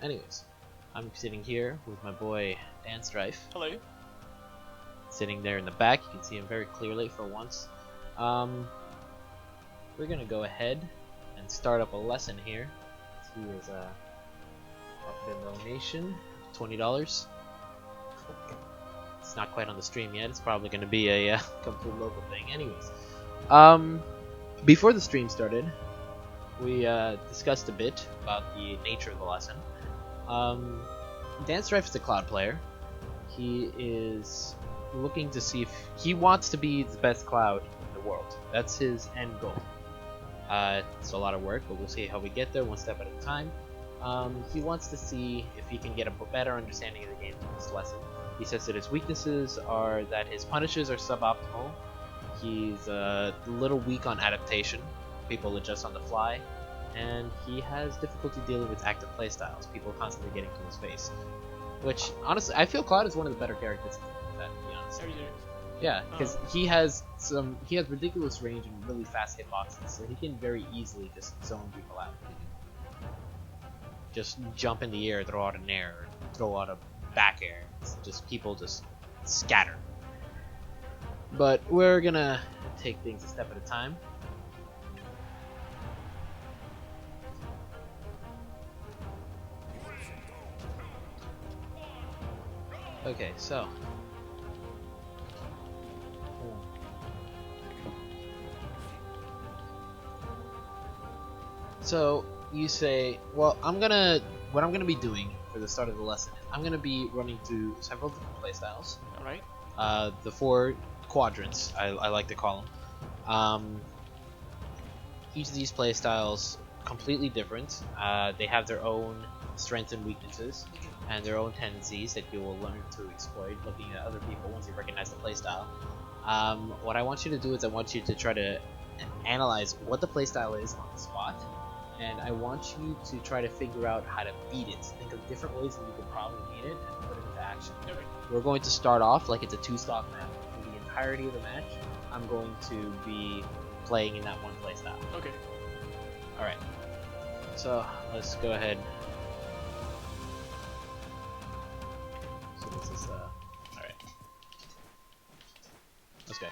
Anyways, I'm sitting here with my boy DanStrife. Hello. Sitting there in the back, you can see him very clearly for once. We're gonna go ahead and start up a lesson here. He is a donation, $20. It's not quite on the stream yet. It's probably gonna be a complete local thing. Anyways, before the stream started, we discussed a bit about the nature of the lesson. DanStrife is a cloud player. He is looking to see if he wants to be the best cloud in the world. That's his end goal. It's a lot of work, but we'll see how we get there one step at a time. He wants to see if he can get a better understanding of the game through this lesson. He says that his weaknesses are that his punishes are suboptimal. He's a little weak on adaptation. People adjust on the fly. And he has difficulty dealing with active playstyles, people constantly getting to his face. Which, honestly, I feel Cloud is one of the better characters in that, to be honest. Yeah, because he has ridiculous range and really fast hitboxes, so he can very easily just zone people out. Just jump in the air, throw out an air, throw out a back air. It's just people just scatter. But we're gonna take things a step at a time. Okay, so you say, well, what I'm gonna be doing for the start of the lesson is I'm gonna be running through several different playstyles. All right. The 4 quadrants, I like to call them. Each of these playstyles completely different. They have their own strengths and weaknesses, and their own tendencies that you will learn to exploit looking at other people once you recognize the playstyle. What I want you to do is I want you to try to analyze what the playstyle is on the spot, and I want you to try to figure out how to beat it. Think of different ways that you could probably beat it and put it into action. Okay. We're going to start off like it's a 2-stock map. For the entirety of the match, I'm going to be playing in that one playstyle. Okay. Alright, so let's go ahead. So this is, alright. Let's go.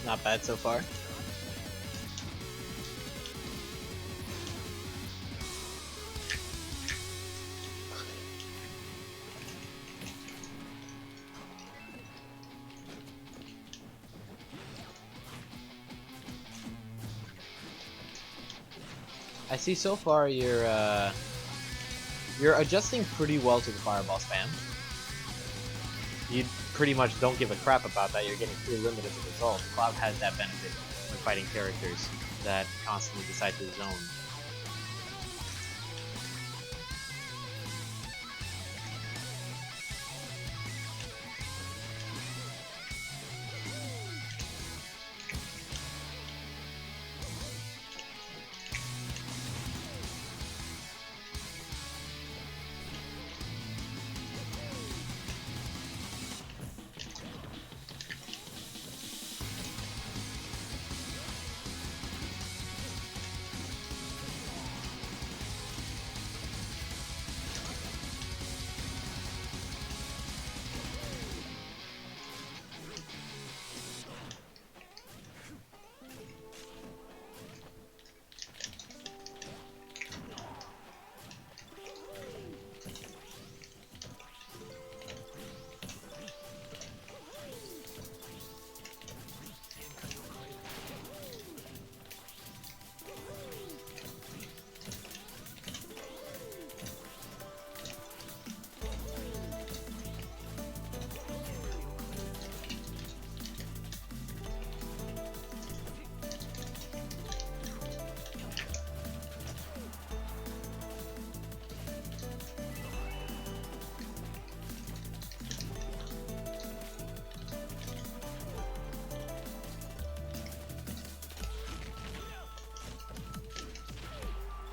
Not bad so far. I see so far you're adjusting pretty well to the fireball spam. You pretty much don't give a crap about that. You're getting pretty limited as a result. Cloud has that benefit when fighting characters that constantly decide to zone.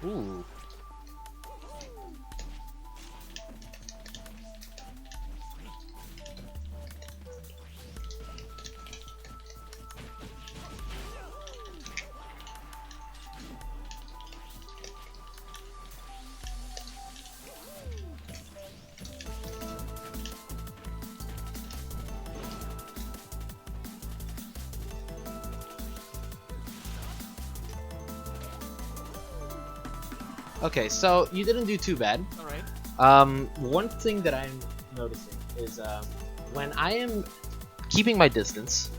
Ooh. Okay, so you didn't do too bad. Alright. One thing that I'm noticing is when I am keeping my distance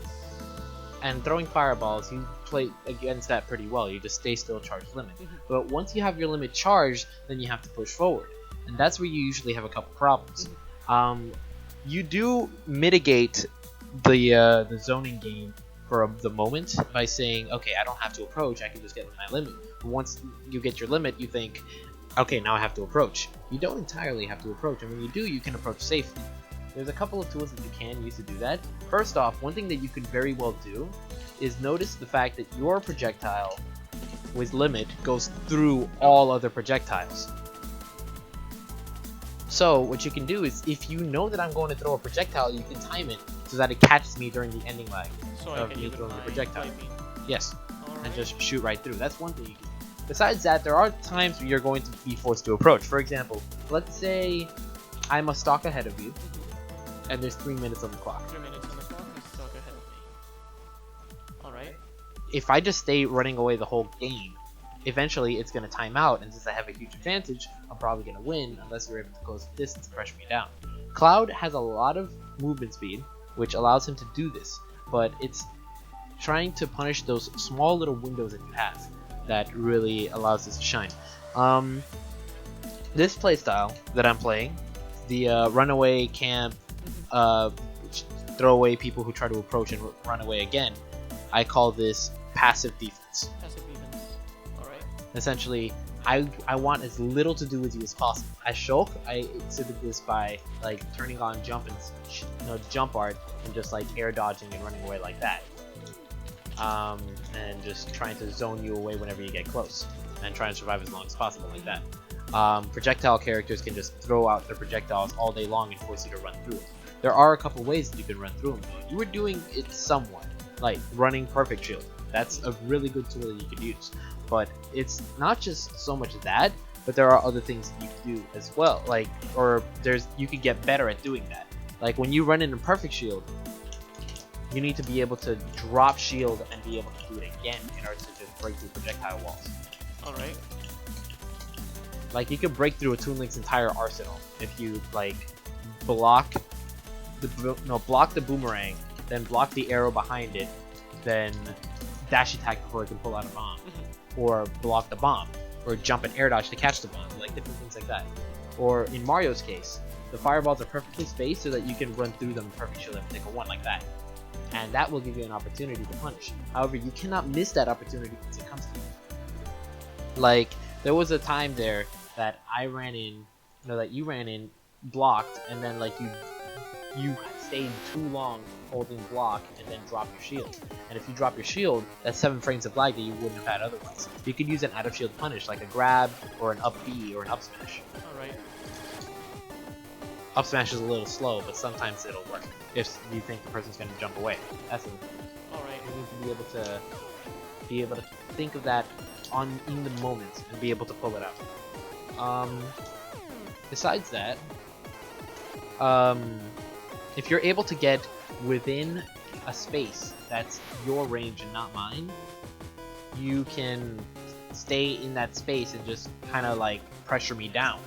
and throwing fireballs, you play against that pretty well. You just stay still, charge limit. But once you have your limit charged, then you have to push forward, and that's where you usually have a couple problems. You do mitigate the zoning game for the moment by saying, okay, I don't have to approach, I can just get my limit. But once you get your limit, you think, okay, now I have to approach. You don't entirely have to approach, and when you do, you can approach safely. There's a couple of tools that you can use to do that. First off, one thing that you could very well do is notice the fact that your projectile with limit goes through all other projectiles. So what you can do is, if you know that I'm going to throw a projectile, you can time it so that it catches me during the ending lag of me throwing the projectile. Yes, and just shoot right through. That's one thing you can do. Besides that, there are times where you're going to be forced to approach. For example, let's say I'm a stock ahead of you, and there's 3 minutes on the clock. 3 minutes on the clock, you stock ahead of me. Alright. If I just stay running away the whole game, eventually it's going to time out, and since I have a huge advantage, I'm probably going to win unless you're able to close the distance and pressure me down. Cloud has a lot of movement speed, which allows him to do this, but it's trying to punish those small little windows that you have that really allows this to shine. This playstyle that I'm playing, the runaway camp, throw away people who try to approach and run away again, I call this passive defense. Passive defense. Alright. Essentially, I want as little to do with you as possible. As Shulk, I exhibit this by like turning on jump and jump art and just like air dodging and running away like that, and just trying to zone you away whenever you get close and try and survive as long as possible like that. Projectile characters can just throw out their projectiles all day long and force you to run through it. There are a couple ways that you can run through them. You were doing it somewhat, like running Perfect Shield. That's a really good tool that you could use. But it's not just so much that, but there are other things that you can do as well. Like, or you could get better at doing that. Like when you run in a Perfect Shield, you need to be able to drop shield and be able to do it again in order to just break through projectile walls. Alright. Like, you could break through a Toon Link's entire arsenal if you, like, block the boomerang, then block the arrow behind it, then dash attack before it can pull out a bomb, or block the bomb, or jump and air dodge to catch the bomb, like different things like that. Or in Mario's case, the fireballs are perfectly spaced so that you can run through them and perfect shield and take a 1 like that. And that will give you an opportunity to punish. However, you cannot miss that opportunity once it comes to you. Like, there was a time there that I ran in, that you ran in, blocked, and then like you stayed too long holding block and then drop your shield. And if you drop your shield, that's 7 frames of lag that you wouldn't have had otherwise. You could use an out of shield punish, like a grab, or an up B, or an up smash. Alright. Up smash is a little slow, but sometimes it'll work if you think the person's going to jump away. That's it. Alright. You need to be able to think of that in the moment and be able to pull it out. Besides that, if you're able to get within a space that's your range and not mine, you can stay in that space and just kind of like pressure me down.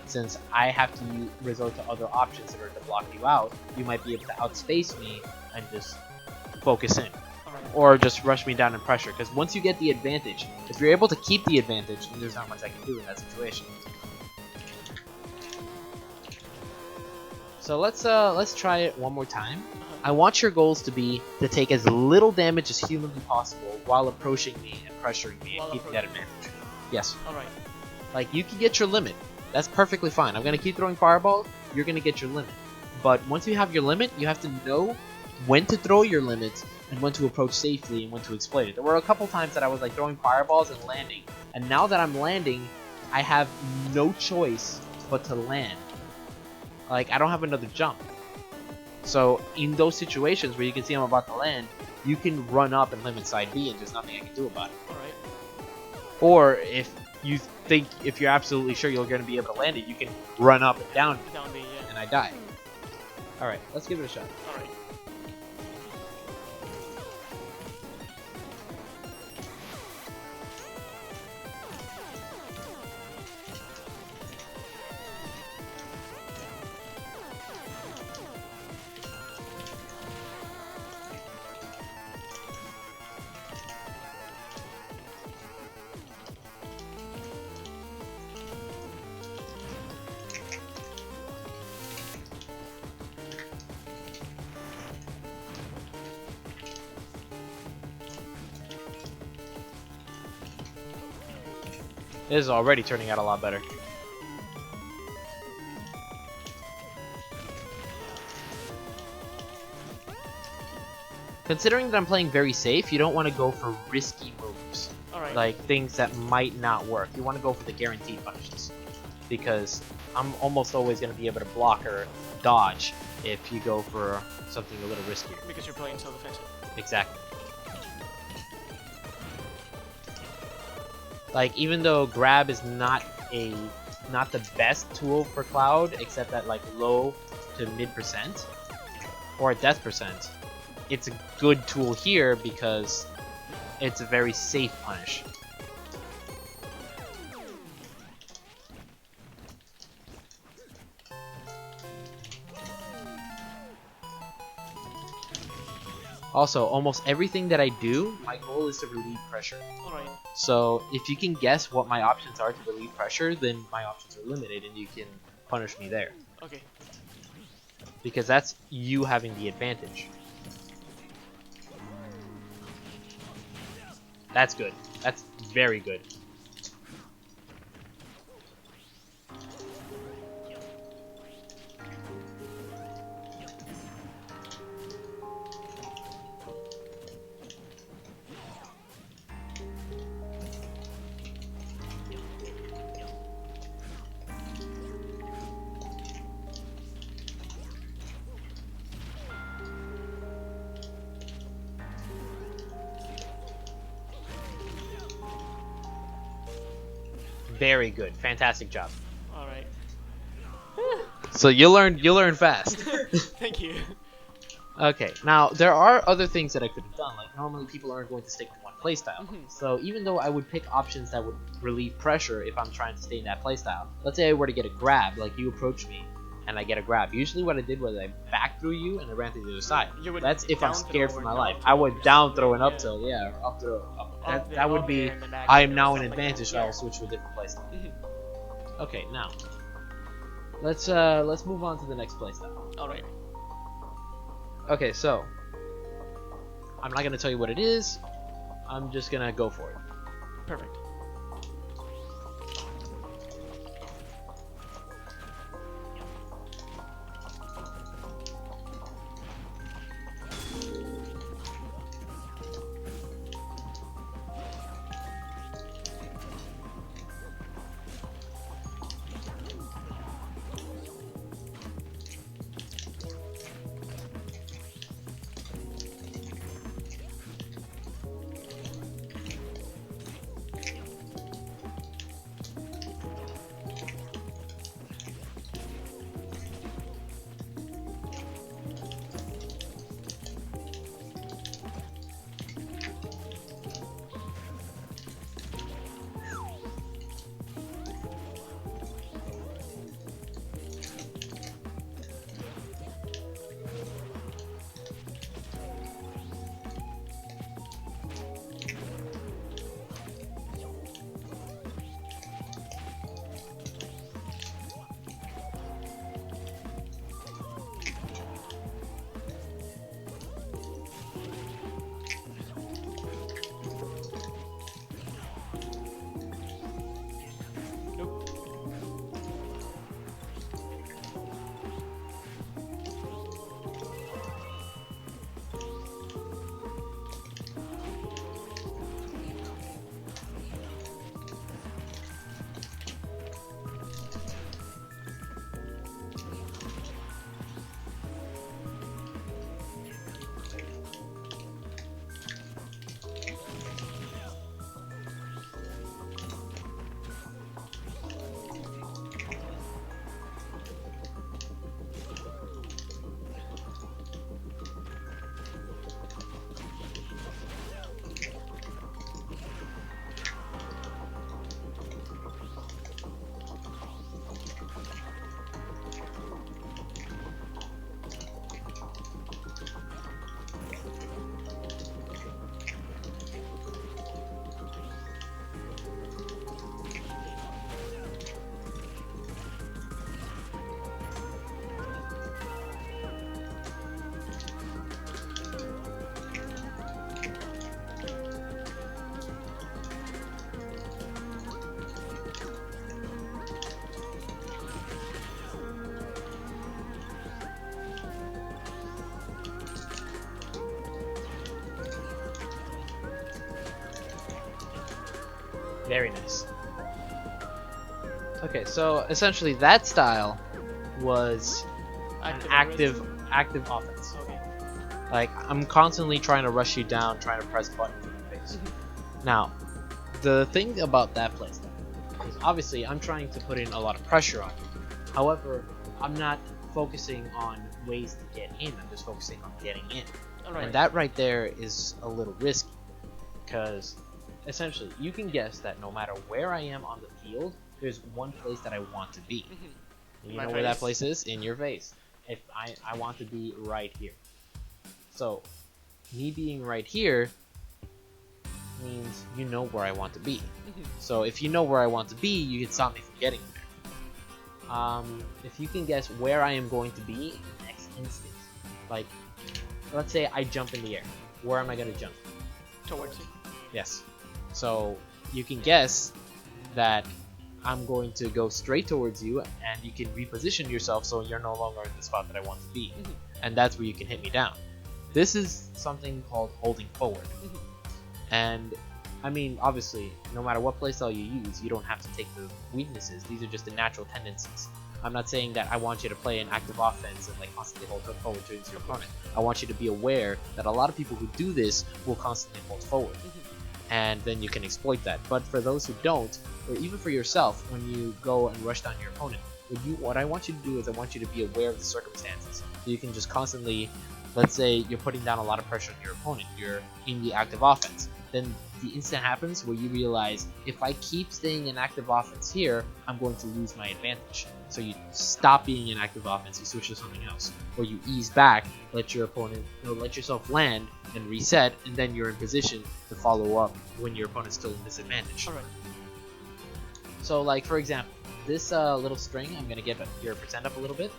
Since I have to resort to other options in order to block you out, you might be able to outspace me and just focus in. Or just rush me down and pressure, because once you get the advantage, if you're able to keep the advantage, then there's not much I can do in that situation. So let's try it one more time. I want your goals to be to take as little damage as humanly possible while approaching me and pressuring me and keeping that advantage. Yes. Alright. Like, you can get your limit. That's perfectly fine. I'm gonna keep throwing fireballs. You're gonna get your limit. But once you have your limit, you have to know when to throw your limits and when to approach safely and when to exploit it. There were a couple times that I was like throwing fireballs and landing, and now that I'm landing, I have no choice but to land. Like, I don't have another jump. So in those situations where you can see I'm about to land, you can run up and limit side B and there's nothing I can do about it. Alright. Or if you think, if you're absolutely sure you're going to be able to land it, you can run up and down Down B, yeah. and I die. Alright, let's give it a shot. Alright. This is already turning out a lot better. Considering that I'm playing very safe, you don't want to go for risky moves. Alright. Like things that might not work. You want to go for the guaranteed punishes. Because I'm almost always going to be able to block or dodge if you go for something a little riskier. Because you're playing so defensive. Exactly. Like, even though grab is not the best tool for Cloud, except at like low to mid %, or at death %, it's a good tool here because it's a very safe punish. Also, almost everything that I do, my goal is to relieve pressure. Alright. So if you can guess what my options are to relieve pressure, then my options are limited and you can punish me there. Okay. Because that's you having the advantage. That's good. That's very good. Very good. Fantastic job. Alright. So you learn fast. Thank you. Okay, now there are other things that I could have done. Like normally people aren't going to stick to one playstyle. So even though I would pick options that would relieve pressure if I'm trying to stay in that playstyle. Let's say I were to get a grab, like you approach me and I get a grab. Usually what I did was I back through you and I ran to the other side. That's if I'm scared for my life. I would down throw and up tilt, yeah, or up throw. That would be I am now in advantage, so I'll switch to a different playstyle. Okay, now let's move on to the next playstyle. Alright. Okay, so I'm not gonna tell you what it is. I'm just gonna go for it. Perfect. Very nice. Okay, so essentially that style was an active offense. Okay. Like I'm constantly trying to rush you down, trying to press buttons in your face. Now, the thing about that playstyle is obviously I'm trying to put in a lot of pressure on you. However, I'm not focusing on ways to get in. I'm just focusing on getting in. Alright. And that right there is a little risky because essentially you can guess that no matter where I am on the field, there's one place that I want to be. You My know where that face? place is? In your face. If I want to be right here. So me being right here means you know where I want to be. So if you know where I want to be, you can stop me from getting there. If you can guess where I am going to be in the next instant, like let's say I jump in the air, where am I going to jump? Towards you. Yes. So you can guess that I'm going to go straight towards you, and you can reposition yourself so you're no longer in the spot that I want to be. And that's where you can hit me down. This is something called holding forward. And I mean, obviously, no matter what playstyle you use, you don't have to take the weaknesses. These are just the natural tendencies. I'm not saying that I want you to play an active offense and like constantly hold forward towards your opponent. I want you to be aware that a lot of people who do this will constantly hold forward. And then you can exploit that. But for those who don't, or even for yourself, when you go and rush down your opponent, what I want you to do is I want you to be aware of the circumstances. So you can just constantly let's say you're putting down a lot of pressure on your opponent, you're in the active offense, then the instant happens where you realize, if I keep staying in active offense here, I'm going to lose my advantage. So you stop being in active offense, you switch to something else, or you ease back, let your opponent, let yourself land and reset, and then you're in position to follow up when your opponent's still in disadvantage. Alright. So like, for example, this little string, I'm gonna get your percent up a little bit.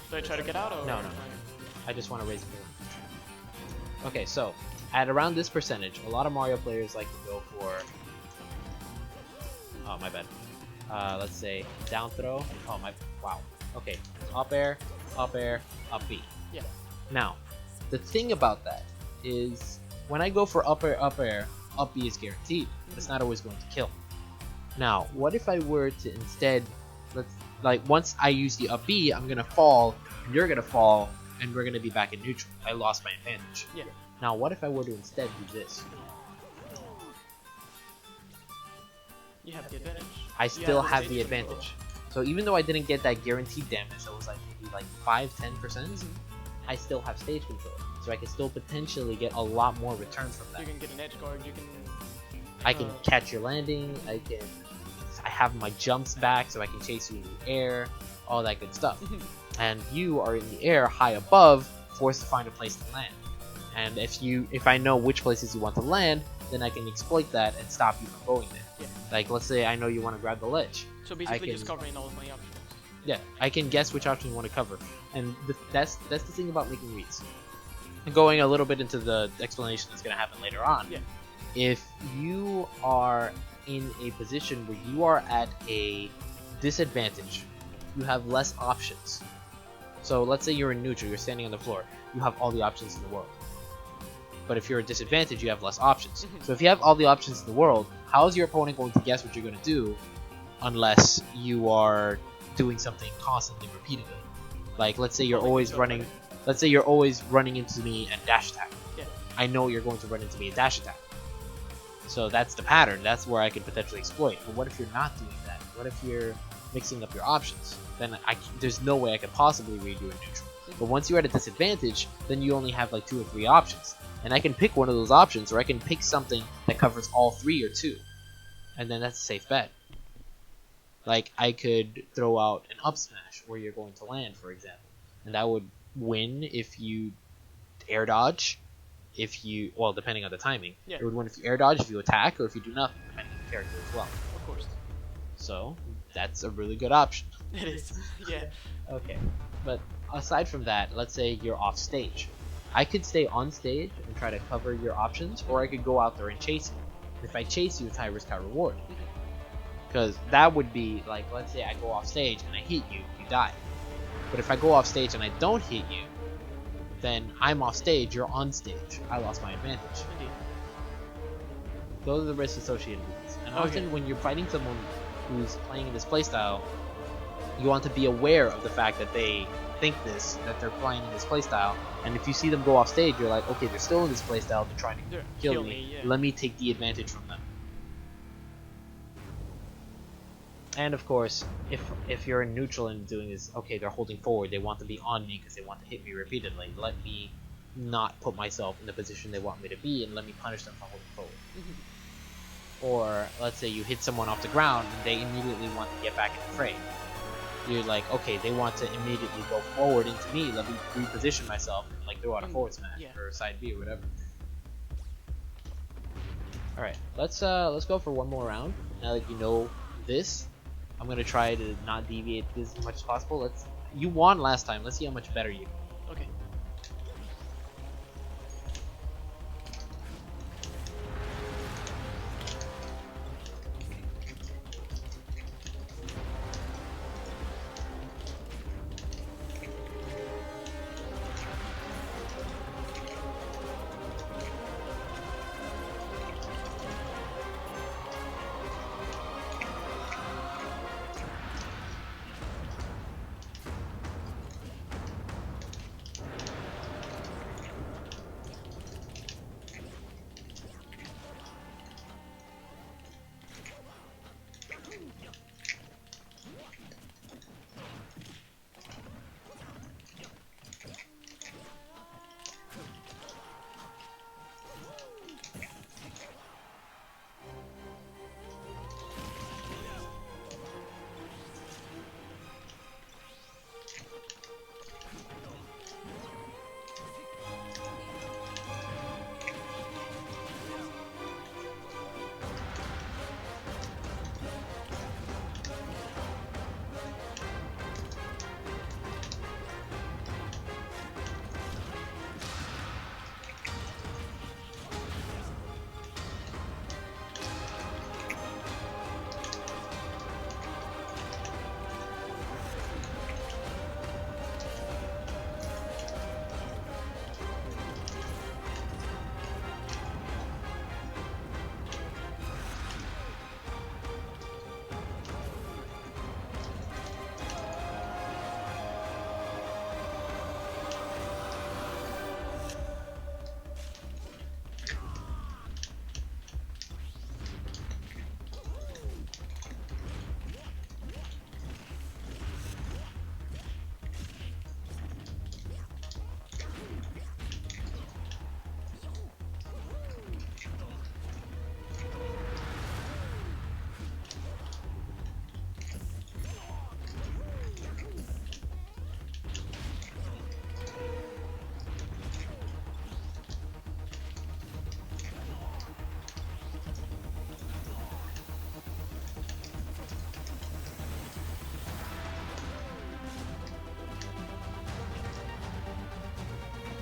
Do I try to get out or? No. I just want to raise it. Okay, so at around this percentage, a lot of Mario players like to go for, oh my bad, let's say down throw. Oh my, wow. Okay, up air, up B. Yeah. Now, the thing about that is when I go for up air, up B is guaranteed, but it's not always going to kill. Now, what if I were to instead, like once I use the up B, I'm gonna fall, and you're gonna fall, and we're gonna be back in neutral. I lost my advantage. Yeah. Now, what if I were to instead do this? You have the advantage. I still have the advantage. So even though I didn't get that guaranteed damage, that was like maybe like 5-10%, I still have stage control. So I can still potentially get a lot more returns from that. You can get an edge guard, you can... I can catch your landing, I have my jumps back so I can chase you in the air, all that good stuff. And you are in the air, high above, forced to find a place to land. And if I know which places you want to land, then I can exploit that and stop you from going there. Yeah. Like, let's say I know you want to grab the ledge. So basically just covering all of my options. Yeah, I can guess which option you want to cover. And that's the thing about making reads. And going a little bit into the explanation that's going to happen later on. Yeah. If you are in a position where you are at a disadvantage, you have less options. So let's say you're in neutral, you're standing on the floor, you have all the options in the world. But if you're at disadvantage, you have less options. So if you have all the options in the world, how is your opponent going to guess what you're going to do unless you are doing something constantly, repeatedly? Like, let's say you're always running into me and dash attack. Yeah. I know you're going to run into me and dash attack. So that's the pattern. That's where I could potentially exploit. But what if you're not doing that? What if you're mixing up your options? Then there's no way I could possibly read you in neutral. But once you're at a disadvantage, then you only have like 2 or 3 options. And I can pick one of those options, or I can pick something that covers all 3 or 2. And then that's a safe bet. Like, I could throw out an up smash where you're going to land, for example. And that would win if you air dodge. Well, depending on the timing. Yeah. It would win if you air dodge, if you attack, or if you do nothing, depending on the character as well. Of course. So, that's a really good option. It is. Yeah. Okay. But aside from that, let's say you're off stage. I could stay on stage and try to cover your options, or I could go out there and chase you. If I chase you, it's high risk, high reward. Because that would be like, let's say I go off stage and I hit you, you die. But if I go off stage and I don't hit you, then I'm off stage, you're on stage. I lost my advantage. Indeed. Those are the risks associated with this. And often when you're fighting someone who's playing in this playstyle, you want to be aware of the fact that they think that they're playing in this playstyle, and if you see them go off stage, you're like, okay, they're still in this playstyle, they're trying to kill me. Yeah. Let me take the advantage from them. And of course, if you're in neutral and doing this, okay, they're holding forward, they want to be on me because they want to hit me repeatedly. Let me not put myself in the position they want me to be, and let me punish them for holding forward. Or let's say you hit someone off the ground and they immediately want to get back in the fray. You're like, okay, they want to immediately go forward into me, let me reposition myself and like throw out a forward smash or side B or whatever. Alright, let's go for one more round. Now that you know this, I'm gonna try to not deviate this as much as possible. You won last time, let's see how much better you can. Okay.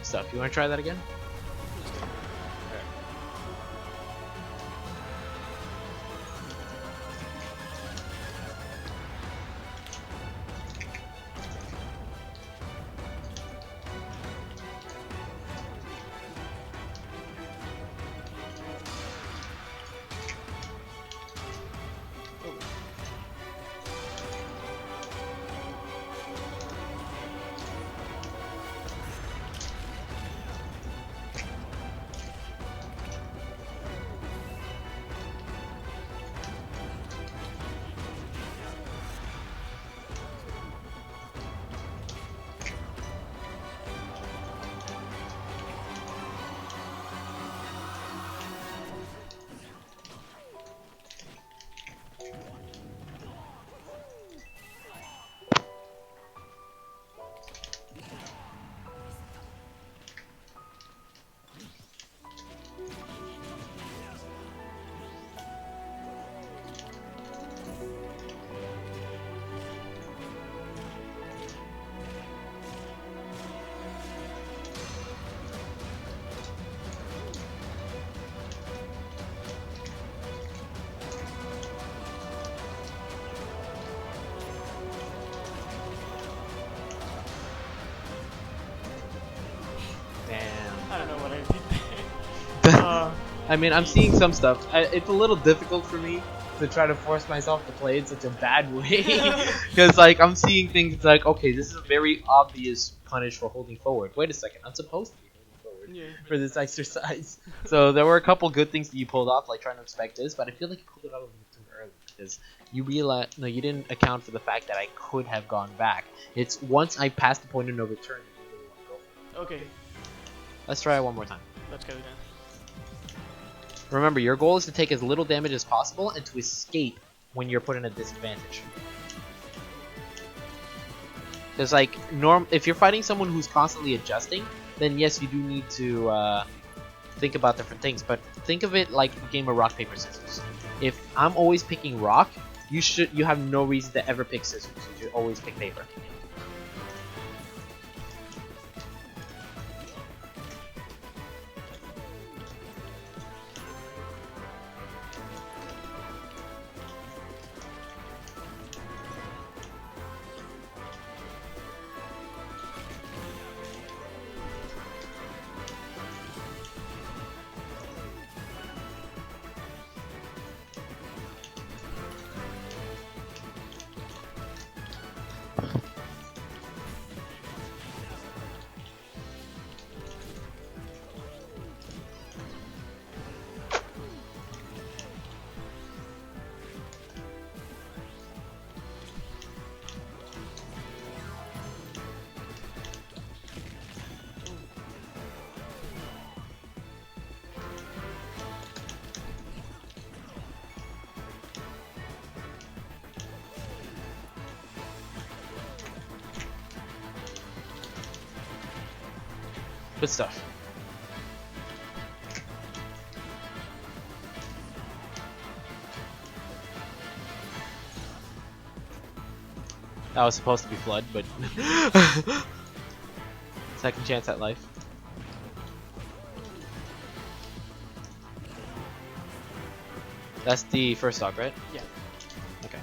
stuff. You want to try that again? I don't know what I did there. I mean, I'm seeing some stuff. It's a little difficult for me to try to force myself to play in such a bad way. Because, like, I'm seeing things like, okay, this is a very obvious punish for holding forward. Wait a second, I'm supposed to be holding forward for this exercise. So there were a couple good things that you pulled off, like trying to expect this, but I feel like you pulled it out a little too early. Because you realize, no, you didn't account for the fact that I could have gone back. It's once I passed the point of no return that you really want to go for it. Okay. Let's try it one more time. Let's go then. Remember, your goal is to take as little damage as possible and to escape when you're put in a disadvantage. Because, like, if you're fighting someone who's constantly adjusting, then yes, you do need to think about different things. But think of it like a game of rock, paper, scissors. If I'm always picking rock, you have no reason to ever pick scissors. You should always pick paper. Good stuff. That was supposed to be Flood, but second chance at life. That's the first stock, right? Yeah. Okay.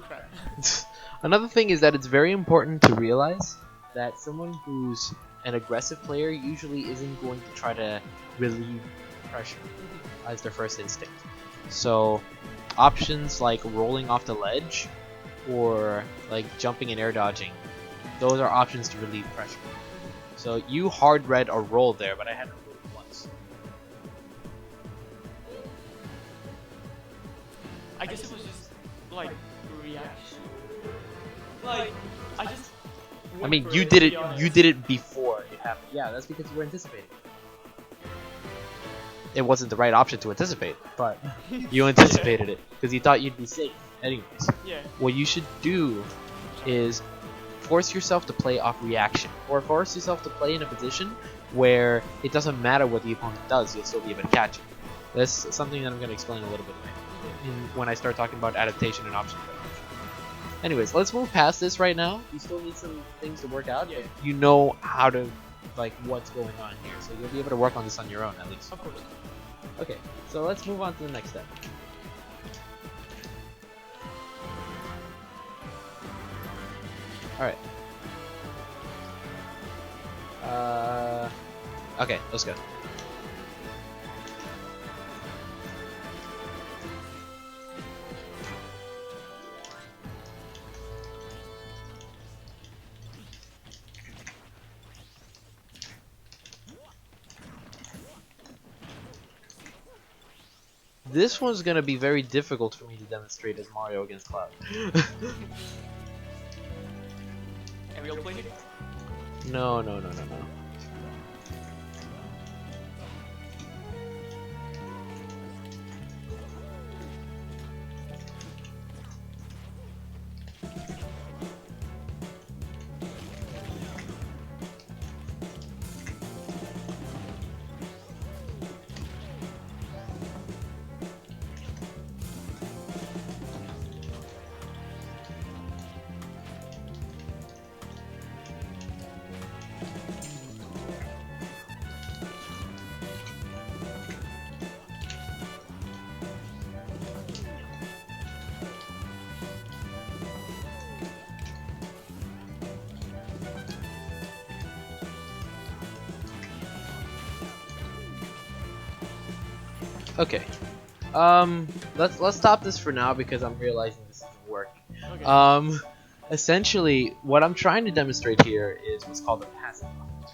Crap. Another thing is that it's very important to realize that someone who's an aggressive player usually isn't going to try to relieve pressure as their first instinct. So options like rolling off the ledge or like jumping and air dodging, those are options to relieve pressure. So you hard read a roll there, but I hadn't rolled once. I guess it was just like reaction. Like, I just. I mean, you did it. You did it before it happened. Yeah, that's because you were anticipating. It wasn't the right option to anticipate, but you anticipated it because you thought you'd be safe. Anyways, Yeah. what you should do is force yourself to play off reaction, or force yourself to play in a position where it doesn't matter what the opponent does, you'll still be able to catch it. That's something that I'm going to explain a little bit later when I start talking about adaptation and option coverage. Anyways, let's move past this right now. You still need some things to work out, but you know how to, like, what's going on here, so you'll be able to work on this on your own at least. Of course. Okay, so let's move on to the next step. Alright. Okay, let's go. This one's gonna be very difficult for me to demonstrate as Mario against Cloud. Aerial play? No. Okay. Let's stop this for now because I'm realizing this isn't working. Okay. Essentially, what I'm trying to demonstrate here is what's called a passive offense,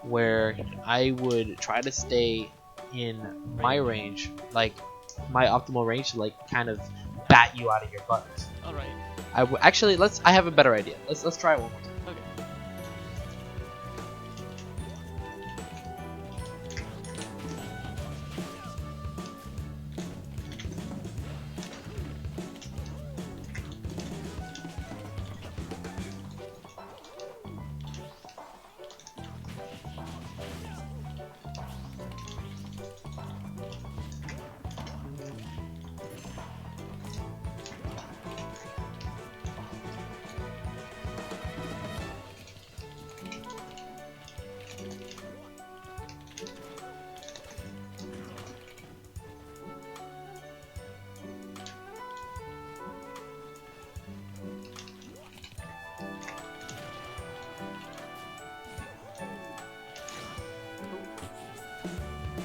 where I would try to stay in my range, like my optimal range, to like kind of bat you out of your butt. All right. Actually, I have a better idea. Let's try it one more time. Okay.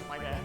My bad.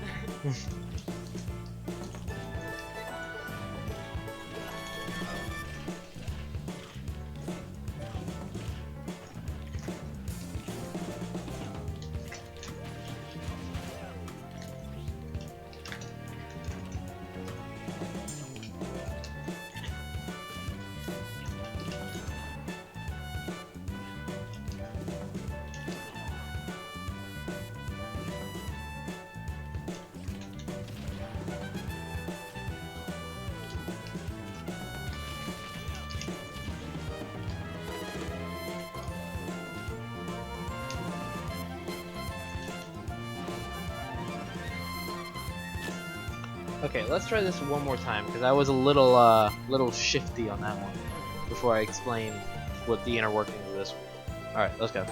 Okay, let's try this one more time because I was a little shifty on that one before I explain what the inner workings of this one. All right, let's go.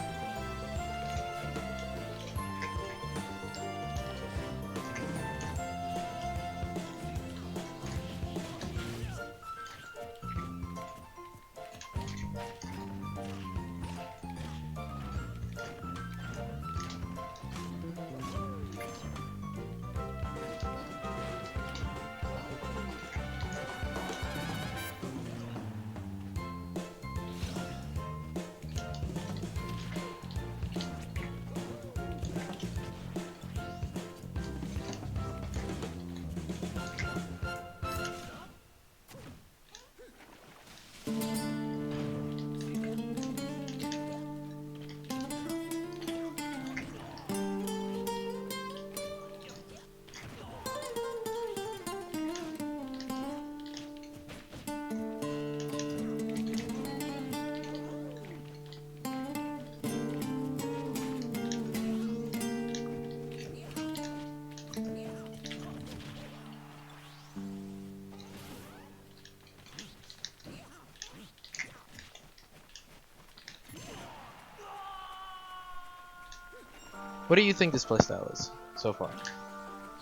What do you think this playstyle is so far?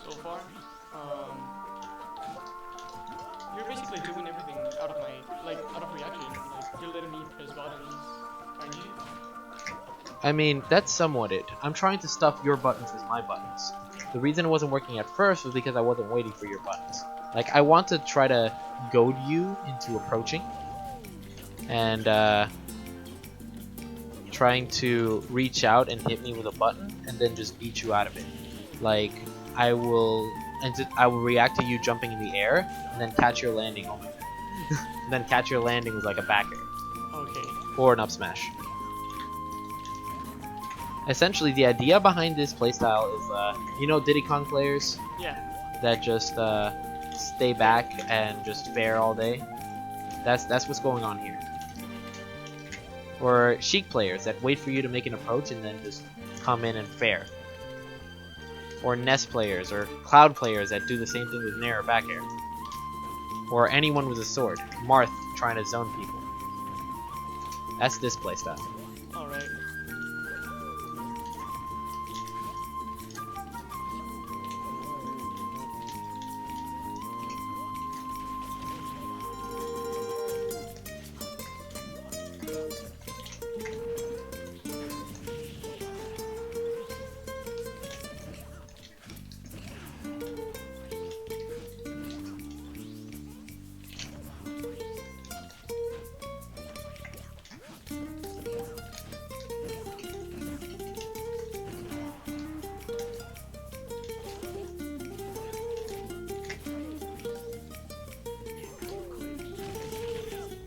So far, you're basically doing everything out of out of reaction. Like you're letting me press buttons, aren't you? I mean, that's somewhat it. I'm trying to stuff your buttons with my buttons. The reason it wasn't working at first was because I wasn't waiting for your buttons. Like, I want to try to goad you into approaching and trying to reach out and hit me with a button and then just beat you out of it. Like, I will react to you jumping in the air and then catch your landing. Oh my god. And then catch your landing with like a back air. Okay. Or an up smash. Essentially, the idea behind this playstyle is, you know, Diddy Kong players? Yeah. That just stay back and just fare all day. That's what's going on here. Or Sheik players that wait for you to make an approach and then just come in and fare. Or Nest players or Cloud players that do the same thing with Nair or back air. Or anyone with a sword. Marth trying to zone people. That's this playstyle. Alright.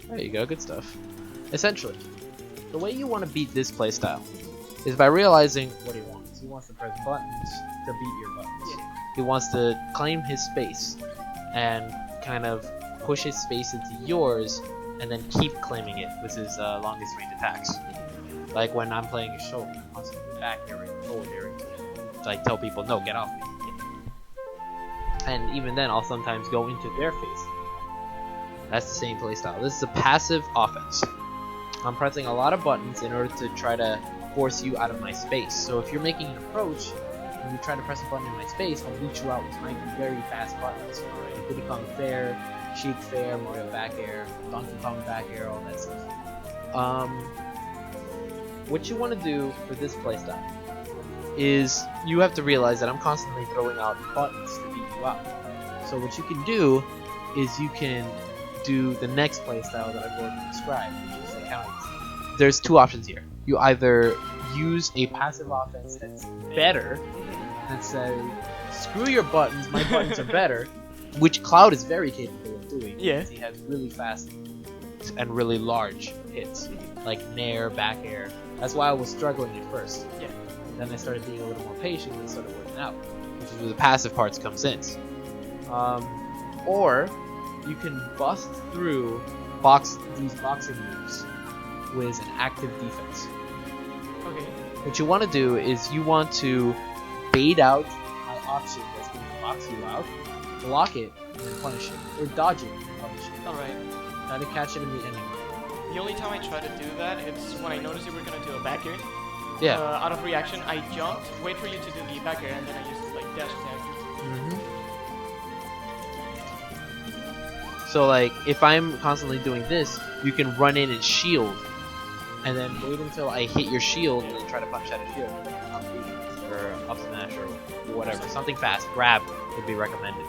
There you go, good stuff. Essentially, the way you want to beat this playstyle is by realizing what he wants. He wants to press buttons to beat your buttons. Yeah. He wants to claim his space and kind of push his space into yours and then keep claiming it with his longest range attacks. Like when I'm playing his shoulder, he wants to be back area, forward area. So I tell people, no, get off me. And even then, I'll sometimes go into their face. That's the same playstyle. This is a passive offense. I'm pressing a lot of buttons in order to try to force you out of my space. So if you're making an approach and you try to press a button in my space, I'll beat you out with my very fast buttons. Diddy Kong fair, Sheik fair, Mario back air, Donkey Kong back air, all that stuff. What you want to do for this playstyle is you have to realize that I'm constantly throwing out buttons to beat you out. So what you can do is you can do the next playstyle that I'm going to describe, which is the counters. There's two options here. You either use a passive offense that's better, that says, screw your buttons, my buttons are better, which Cloud is very capable of doing. Yeah. Because he has really fast and really large hits, like Nair, back air. That's why I was struggling at first. Yeah. Then I started being a little more patient and started working out, which is where the passive parts comes in. Or you can bust through these boxing moves with an active defense. Okay. What you want to do is you want to bait out my option that's going to box you out, block it, and then punish it. Or dodge it and punish it. Alright. Try to catch it in the ending. The only time I try to do that is when I noticed you were gonna do a back air. Yeah. Out of reaction, I jumped, wait for you to do the back air, and then I used like dash attack. So like, if I'm constantly doing this, you can run in and shield, and then wait until I hit your shield, and then try to punch out a shield. Or up smash, or whatever. Something fast. Grab would be recommended.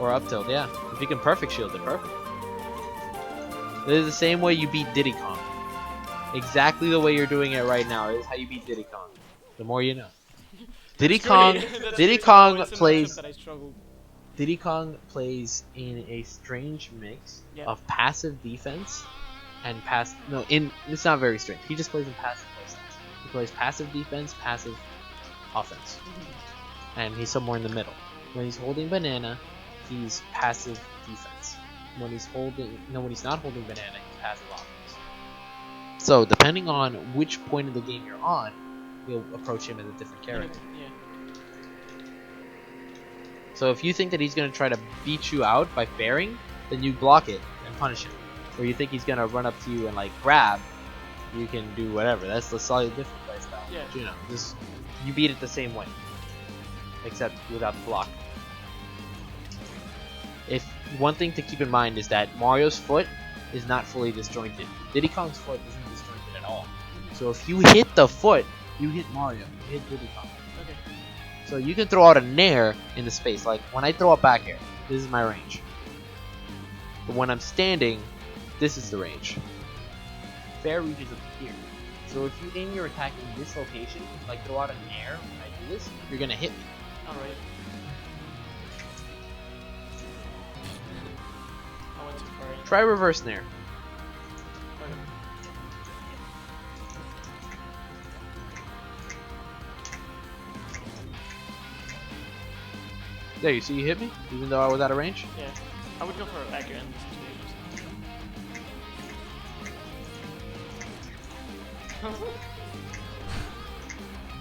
Or up tilt, yeah. If you can perfect shield it, perfect. This is the same way you beat Diddy Kong. Exactly the way you're doing it right now is how you beat Diddy Kong. The more you know. Diddy Kong plays in a strange mix of passive defense and it's not very strange. He just plays in passive playstyles. He plays passive defense, passive offense. And he's somewhere in the middle. When he's holding banana, he's passive defense. When he's not holding banana, he's passive offense. So depending on which point of the game you're on, you'll approach him as a different character. Yeah. So if you think that he's going to try to beat you out by fairing, then you block it and punish him. Or you think he's going to run up to you and like grab, you can do whatever. That's the slightly different playstyle. Yeah. You know, you beat it the same way, except without the block. If one thing to keep in mind is that Mario's foot is not fully disjointed. Diddy Kong's foot isn't disjointed at all. So if you hit the foot, you hit Mario, you hit Diddy Kong. Okay. So you can throw out a nair in the space. Like when I throw a back air, this is my range. But when I'm standing, this is the range. Fair reaches up here. So if you aim your attack in this location, like throw out a nair when I do this, you're gonna hit me. Alright. I went too far. Try reverse nair. Okay. There, you see you hit me? Even though I was out of range? Yeah. I would go for a back air in this situation.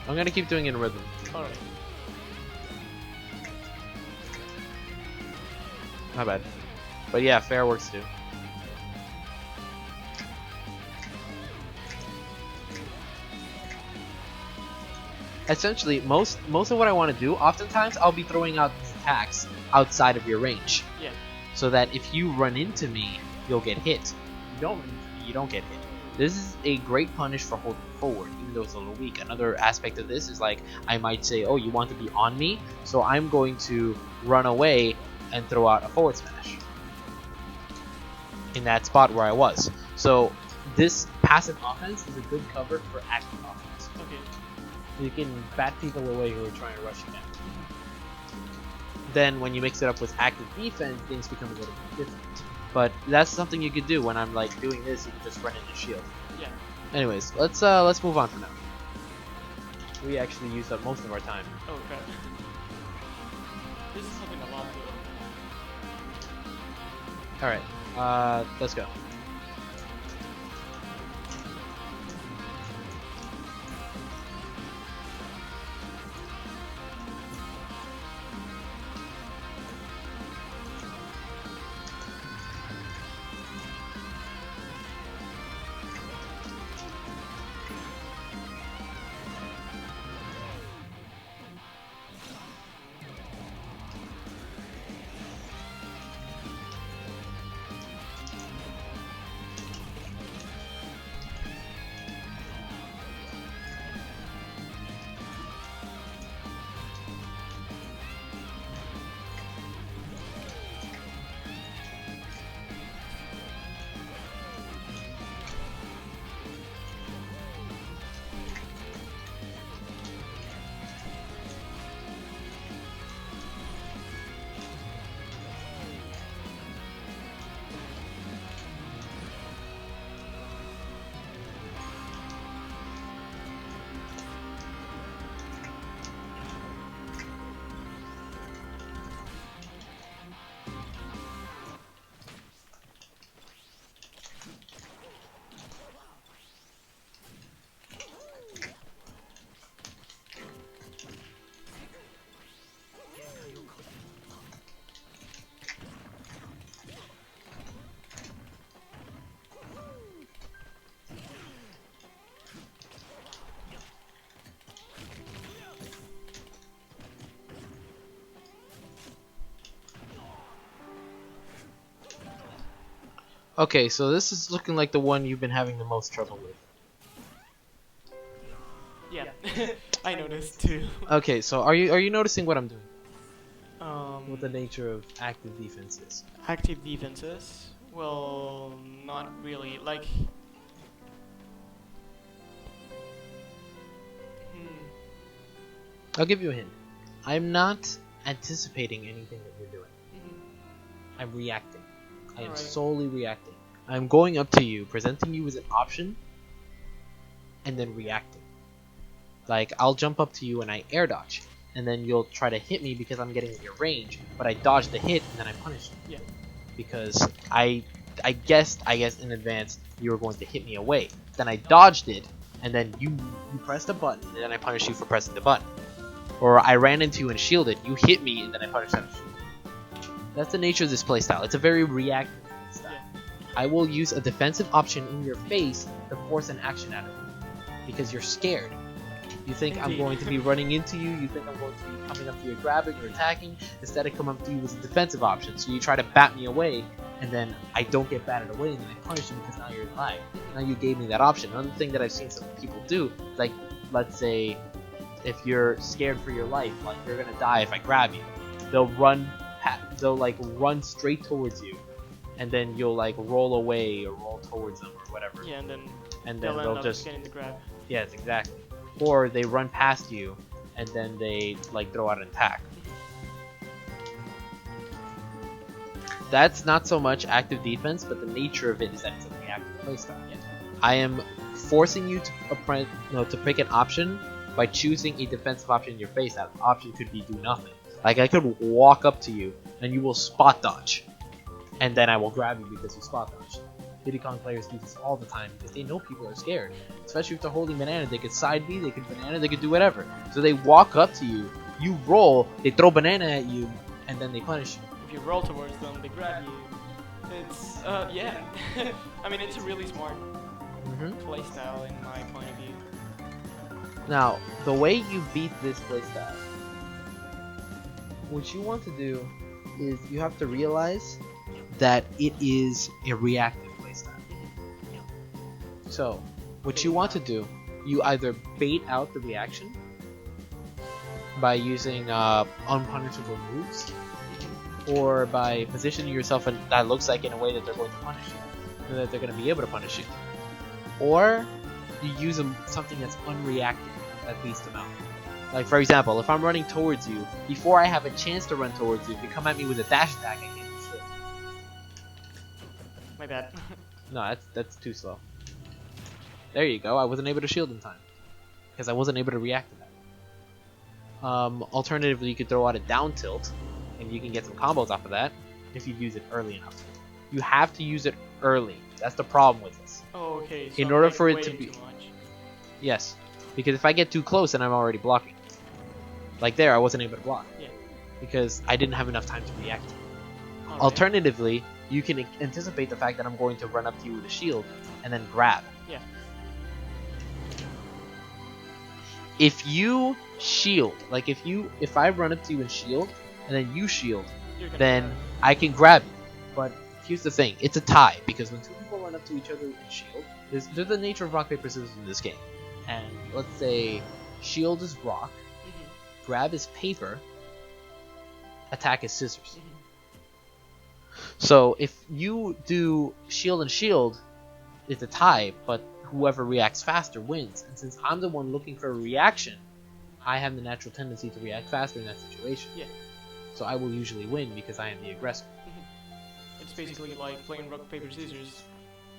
I'm gonna keep doing it in rhythm. Alright. My bad. But yeah, fair works too. Essentially, most of what I want to do, oftentimes I'll be throwing out these attacks outside of your range. Yeah. So that if you run into me, you'll get hit. If you don't run into me, you don't get hit. This is a great punish for holding forward, even though it's a little weak. Another aspect of this is like, I might say, oh, you want to be on me? So I'm going to run away and throw out a forward smash in that spot where I was. So this passive offense is a good cover for active offense. Okay. You can bat people away who are trying to rush you down. Then when you mix it up with active defense, things become a little bit different. But that's something you could do when I'm like doing this. You can just run into shield. Yeah. Anyways, let's move on for now. We actually used up most of our time. Oh crap. This is something a lot to. All right, let's go. Okay, so this is looking like the one you've been having the most trouble with. Yeah. I noticed too. Okay, so are you noticing what I'm doing? What the Um. nature of active defense is? Active defenses? Well, not really. Like. I'll give you a hint. I'm not anticipating anything that you're doing. I'm reacting. I am Alright. solely reacting. I'm going up to you, presenting you as an option, and then reacting. Like, I'll jump up to you and I air dodge, and then you'll try to hit me because I'm getting in your range, but I dodge the hit and then I punish you. Yeah. Because I guessed in advance you were going to hit me away. Then I dodged it, and then you pressed a button, and then I punished you for pressing the button. Or I ran into you and shielded, you hit me, and then I punished you. That's the nature of this playstyle. It's a very reactive playstyle. Yeah. I will use a defensive option in your face to force an action out of you. Because you're scared. You think I'm Indeed. going to be running into you. You think I'm going to be coming up to you grabbing or attacking. Instead, I come up to you as a defensive option. So you try to bat me away, and then I don't get batted away, and then I punish you because now you're in lag. Now you gave me that option. Another thing that I've seen some people do, like, let's say, if you're scared for your life, like you're gonna die if I grab you, they'll run straight towards you, and then you'll like roll away or roll towards them or whatever. Yeah, and then they'll end up just getting the grab. yes, exactly. Or they run past you, and then they like throw out an attack. That's not so much active defense, but the nature of it is that it's a reactive playstyle. Yeah. I am forcing you to pick an option by choosing a defensive option in your face. That option could be do nothing. Like I could walk up to you and you will spot dodge, and then I will grab you because you spot dodged. Diddy Kong players do this all the time because they know people are scared. Especially if they're holding banana, they could side B, they could banana, they could do whatever. So they walk up to you, you roll, they throw banana at you, and then they punish you. If you roll towards them, they grab you. It's yeah. I mean, it's a really smart playstyle in my point of view. Now, the way you beat this playstyle, what you want to do is you have to realize that it is a reactive playstyle. So, what you want to do, you either bait out the reaction by using unpunishable moves, or by positioning yourself in that looks like in a way that they're going to punish you, and that they're going to be able to punish you. Or you use something that's unreactive that beats them out. Like for example, if I'm running towards you, before I have a chance to run towards you, if you come at me with a dash attack, I can't do shit. My bad. No, that's too slow. There you go. I wasn't able to shield in time because I wasn't able to react to that. Alternatively, you could throw out a down tilt, and you can get some combos off of that if you use it early enough. You have to use it early. That's the problem with this. Oh, okay. So In order I'm for it waiting to be, too much. yes, because if I get too close, then I'm already blocking. Like there, I wasn't able to block. Yeah. Because I didn't have enough time to react. Alright. Alternatively, you can anticipate the fact that I'm going to run up to you with a shield and then grab. Yeah. If you shield, like if I run up to you and shield, and then you shield, then I can grab you. But here's the thing, it's a tie, because when two people run up to each other and shield, there's the nature of rock, paper, scissors in this game. And let's say shield is rock, grab is paper, attack is scissors. So if you do shield and shield, it's a tie, but whoever reacts faster wins. And since I'm the one looking for a reaction, I have the natural tendency to react faster in that situation. Yeah. So I will usually win because I am the aggressor. It's basically like playing rock, paper, scissors.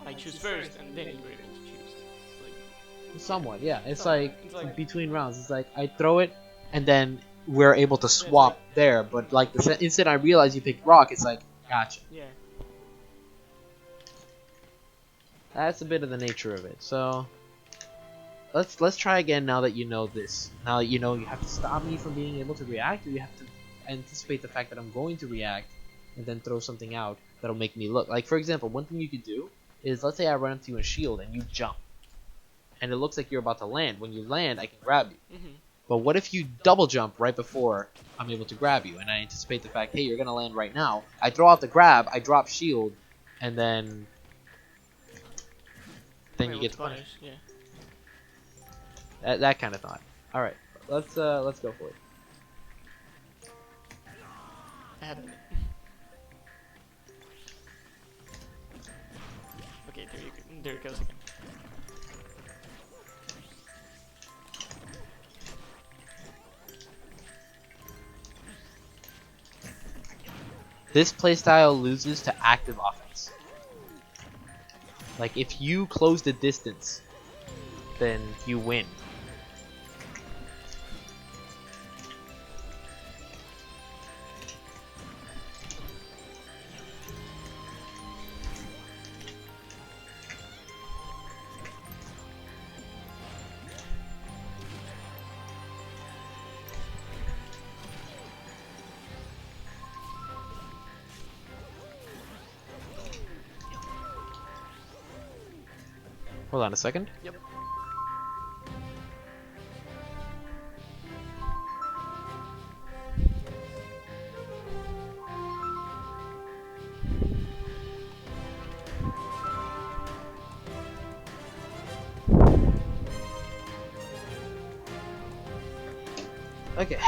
I choose first, and then you're able to choose. Somewhat, yeah. It's Somewhat. like between rounds. It's like I throw it, and then we're able to swap there. But like the instant I realize you picked rock, it's like gotcha. Yeah. That's a bit of the nature of it. So let's try again now that you know this. Now that you know you have to stop me from being able to react, or you have to anticipate the fact that I'm going to react and then throw something out that'll make me look. Like for example, one thing you could do is, let's say I run up to you in shield and you jump. And it looks like you're about to land. When you land, I can grab you. But what if you double jump right before I'm able to grab you, and I anticipate the fact, hey, you're gonna land right now. I throw out the grab, I drop shield, and then you get to punish. Yeah. That kind of thought. All right, let's go for it. I have it. Okay, there it goes again. This playstyle loses to active offense. Like if you close the distance, then you win. Hold on a second. Yep. Okay.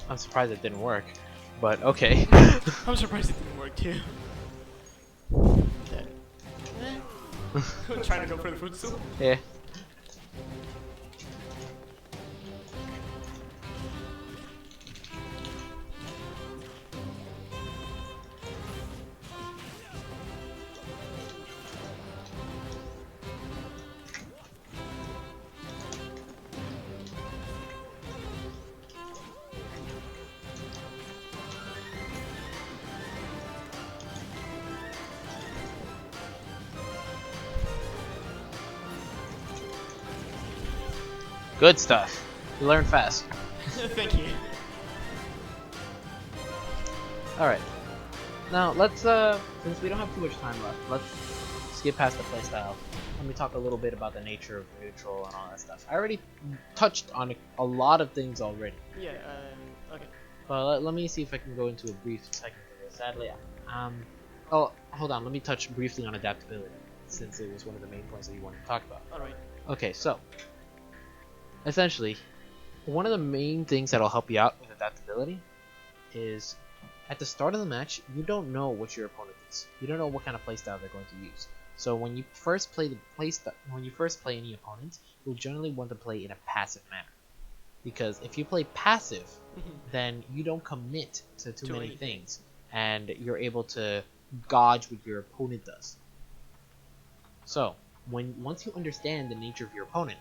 I'm surprised it didn't work, but okay. I'm surprised it didn't work too. Trying to go for the footstool? Yeah. Good stuff. You learn fast. Thank you. Alright. Now, let's, since we don't have too much time left, let's skip past the playstyle. Let me talk a little bit about the nature of neutral and all that stuff. I already touched on a lot of things already. Yeah, okay. But let me see if I can go into a brief segment of this. Sadly, oh, hold on. Let me touch briefly on adaptability, since it was one of the main points that you wanted to talk about. Alright. Okay, so essentially, one of the main things that'll help you out with adaptability is at the start of the match, you don't know what your opponent is. You don't know what kind of playstyle they're going to use. So when you first play any opponent, you'll generally want to play in a passive manner. Because if you play passive, then you don't commit to too many things, and you're able to gauge what your opponent does. So once you understand the nature of your opponent,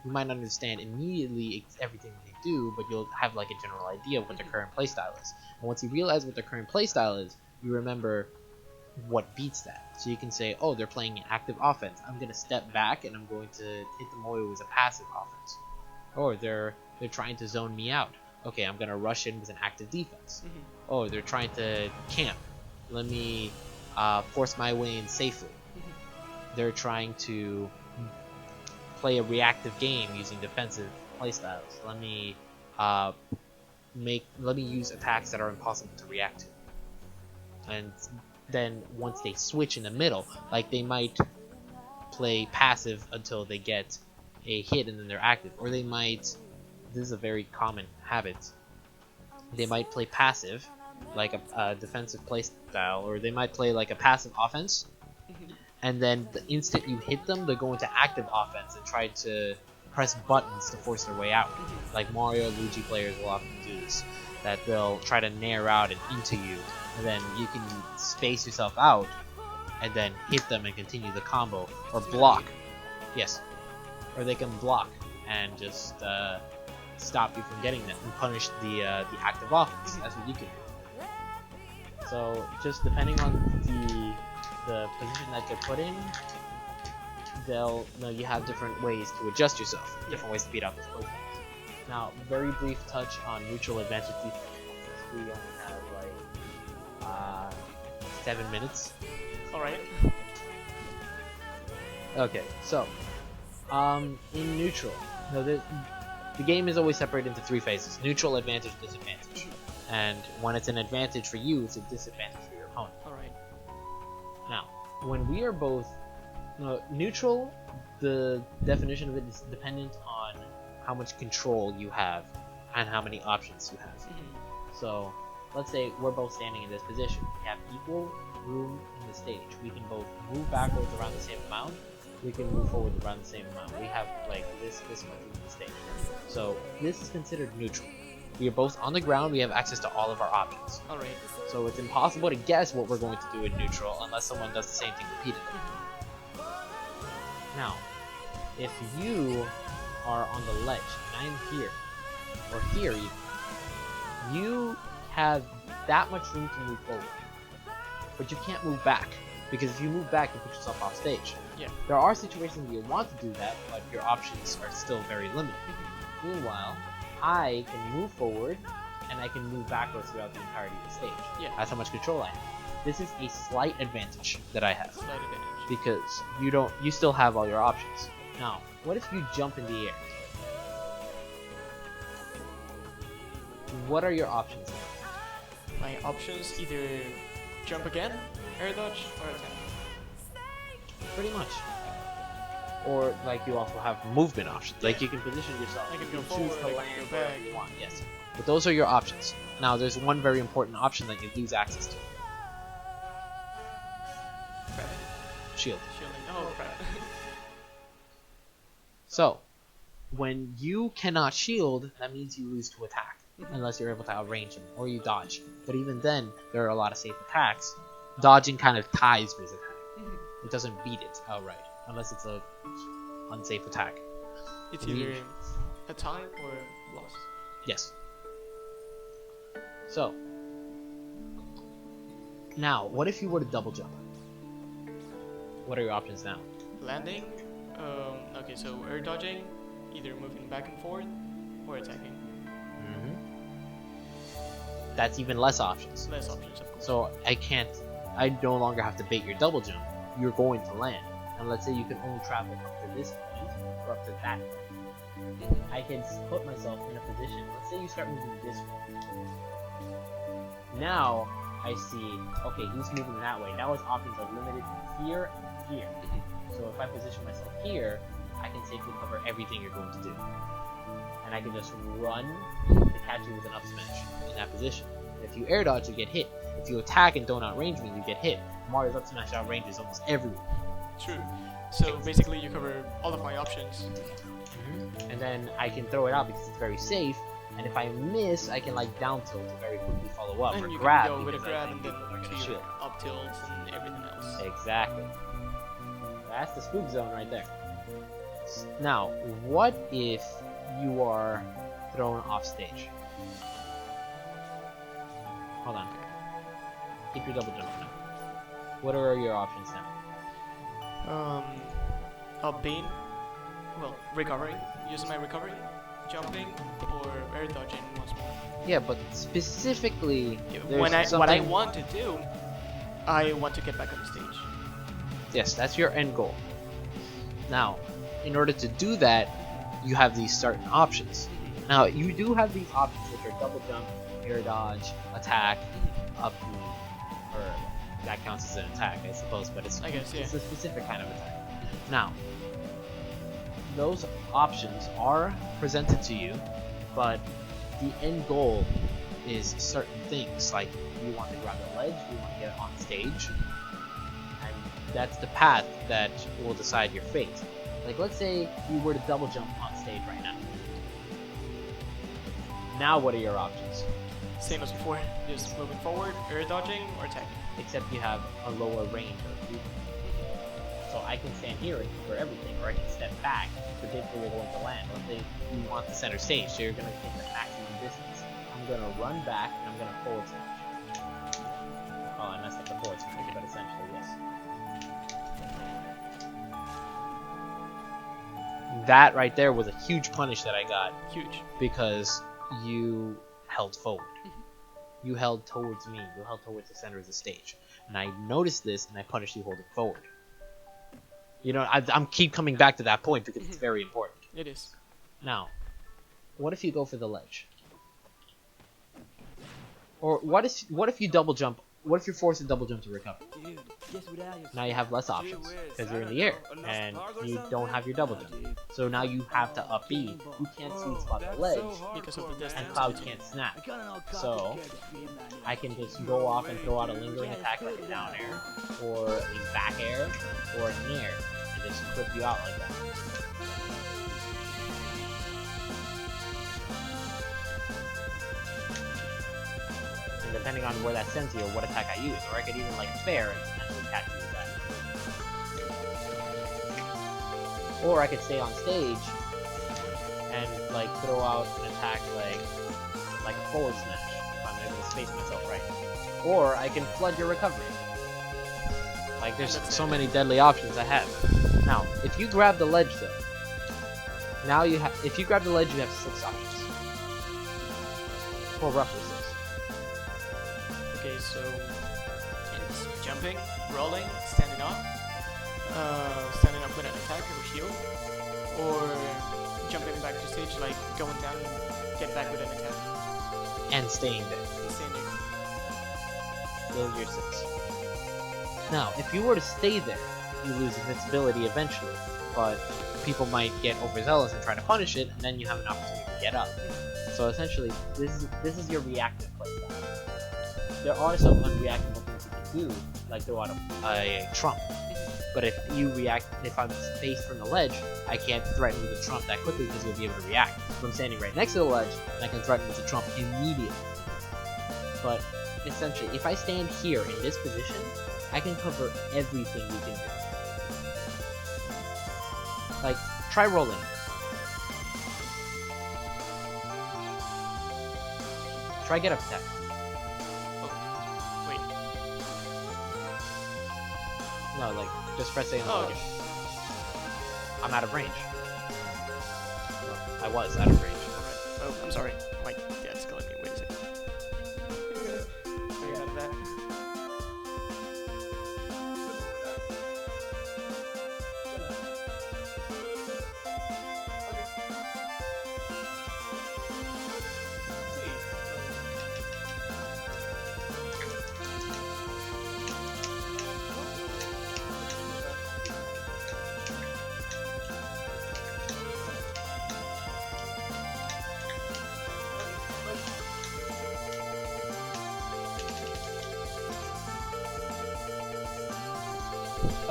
you might not understand immediately everything they do, but you'll have like a general idea of what their current playstyle is. And once you realize what their current playstyle is, you remember what beats that. So you can say, oh, they're playing an active offense. I'm going to step back and I'm going to hit them away with a passive offense. Or they're trying to zone me out. Okay, I'm going to rush in with an active defense. Oh, they're trying to camp. Let me force my way in safely. They're trying to play a reactive game using defensive playstyles. Let me use attacks that are impossible to react to. And then once they switch in the middle, like they might play passive until they get a hit and then they're active, or they might, this is a very common habit, they might play passive like a defensive playstyle, or they might play like a passive offense, and then the instant you hit them, they go into active offense and try to press buttons to force their way out. Like Mario and Luigi players will often do this, that they'll try to nair out and into you, and then you can space yourself out and then hit them and continue the combo, or block. Yes, or they can block and just stop you from getting them and punish the active offense. That's what you can do. So just depending on the position that they're put in, you have different ways to adjust yourself, different ways to beat out those playstyles. Now, very brief touch on neutral advantage defense. We only have like 7 minutes. Alright. Okay, so in neutral, the game is always separated into 3 phases: neutral, advantage, disadvantage. And when it's an advantage for you, it's a disadvantage for your opponent. Alright. Now, when we are both neutral, the definition of it is dependent on how much control you have and how many options you have. So let's say we're both standing in this position. We have equal room in the stage. We can both move backwards around the same amount. We can move forward around the same amount. We have like this much room in the stage. So this is considered neutral. We are both on the ground. We have access to all of our options. Alright. So it's impossible to guess what we're going to do in neutral unless someone does the same thing repeatedly. Now, if you are on the ledge and I'm here, or here even, you have that much room to move forward, but you can't move back because if you move back, you put yourself off stage. Yeah. There are situations where you want to do that, but your options are still very limited. Meanwhile, I can move forward, and I can move backwards throughout the entirety of the stage. Yeah. That's how much control I have. This is a slight advantage that I have. Slight advantage. Because you still have all your options. Now, what if you jump in the air? What are your options now? My options either jump again, air dodge, or attack. Pretty much. Or like you also have movement options. Like you can position yourself. I can you go choose forward, to I can land go wherever back. you want. Yes. But those are your options. Now there's one very important option that you lose access to. Crap. Shield. Shielding. Oh crap. So, when you cannot shield, that means you lose to attack. Unless you're able to outrange them, or you dodge. But even then, there are a lot of safe attacks. Dodging kind of ties with attack. It doesn't beat it outright, unless it's a unsafe attack. It's either a tie or loss. Yes. So, now, what if you were to double jump? What are your options now? Landing. Okay, so air dodging, either moving back and forth or attacking. That's even less options. Less options, of course. So I no longer have to bait your double jump. You're going to land. And let's say you can only travel up to this point, or up to that point. I can put myself in a position, let's say you start moving this way. Now, I see, okay, he's moving that way. Now his options are limited here and here. So if I position myself here, I can safely cover everything you're going to do. And I can just run to catch you with an up smash in that position. If you air dodge, you get hit. If you attack and don't outrange me, you get hit. Mario's up smash outranges almost everyone. True. So basically you cover all of my options. And then I can throw it out because it's very safe. And if I miss, I can like down tilt to very quickly follow up, And or you grab can go with a because I grab think and then people are gonna to shield. your up tilts and everything else. Exactly. That's the spook zone right there. Now, what if you are thrown off stage? Hold on. Keep your double jump now. What are your options now? Up beam. Well, recovering. Using my recovery. Jumping or air dodging once more. Yeah, but specifically, there's What I something- want to do, I want to get back on the stage. Yes, that's your end goal. Now, in order to do that, you have these certain options. Now, you do have these options, which are double jump, air dodge, attack, up B, or that counts as an attack, I suppose, but it's, I guess, yeah. it's a specific kind of attack. Now, those options are presented to you, but the end goal is certain things, like you want to grab the ledge, you want to get on stage, and that's the path that will decide your fate. Like, let's say you were to double jump on stage right now. Now what are your options? Same as before, just moving forward, air dodging, or attacking. Except you have a lower range of movement. So I can stand here and cover everything, or I can step back, predict where you're going to land. Let's say you want the center stage, so you're going to take the maximum distance. I'm going to run back, and I'm going to forward smash. Oh, I messed up the forward smash, but essentially, yes. That right there was a huge punish that I got. Huge. Because you held forward. You held towards me. You held towards the center of the stage. And I noticed this, and I punished you holding forward. You know, I'm keep coming back to that point because it's very important. It is. Now, what if you go for the ledge? Or what if you double jump? What if you're forced to double jump to recover? Now you have less options because you're in the air and you don't have your double jump. So now you have to up B. You can't sweet spot the ledge Because of the distance. and Cloud can't snap. So I can just go off and throw out a lingering attack like a down air, or a back air, or an air, and just clip you out like that. And depending on where that sends you or what attack I use, or I could even like fair and potentially catch you with that. Or I could stay on stage and like throw out an attack like a forward smash if I'm able to space myself right. Or I can flood your recovery. Like, there's That's so it. many deadly options I have. Now, if you grab the ledge, though, now you have. If you grab the ledge, you have 6 options. Well, roughly 6. Okay, so it's jumping, rolling, standing up with an attack or heal, or jumping back to stage, like going down and get back with an attack. And staying there. And standing. Those are your 6. Now, if you were to stay there, you lose invincibility eventually, but people might get overzealous and try to punish it, and then you have an opportunity to get up. So essentially, this is your reactive playstyle. There are some unreactable things you can do, like throw out a trump. But if I'm spaced from the ledge, I can't threaten with a trump that quickly because you'll be able to react. So I'm standing right next to the ledge, and I can threaten with a trump immediately. But essentially, if I stand here in this position, I can cover everything you can do. Like, try rolling. Try get up attack. Oh, wait. No, like, just press A on the button. I'm out of range. I was out of range. Alright. Oh, I'm sorry. My dad's calling me. Wait a second. Sorry about that.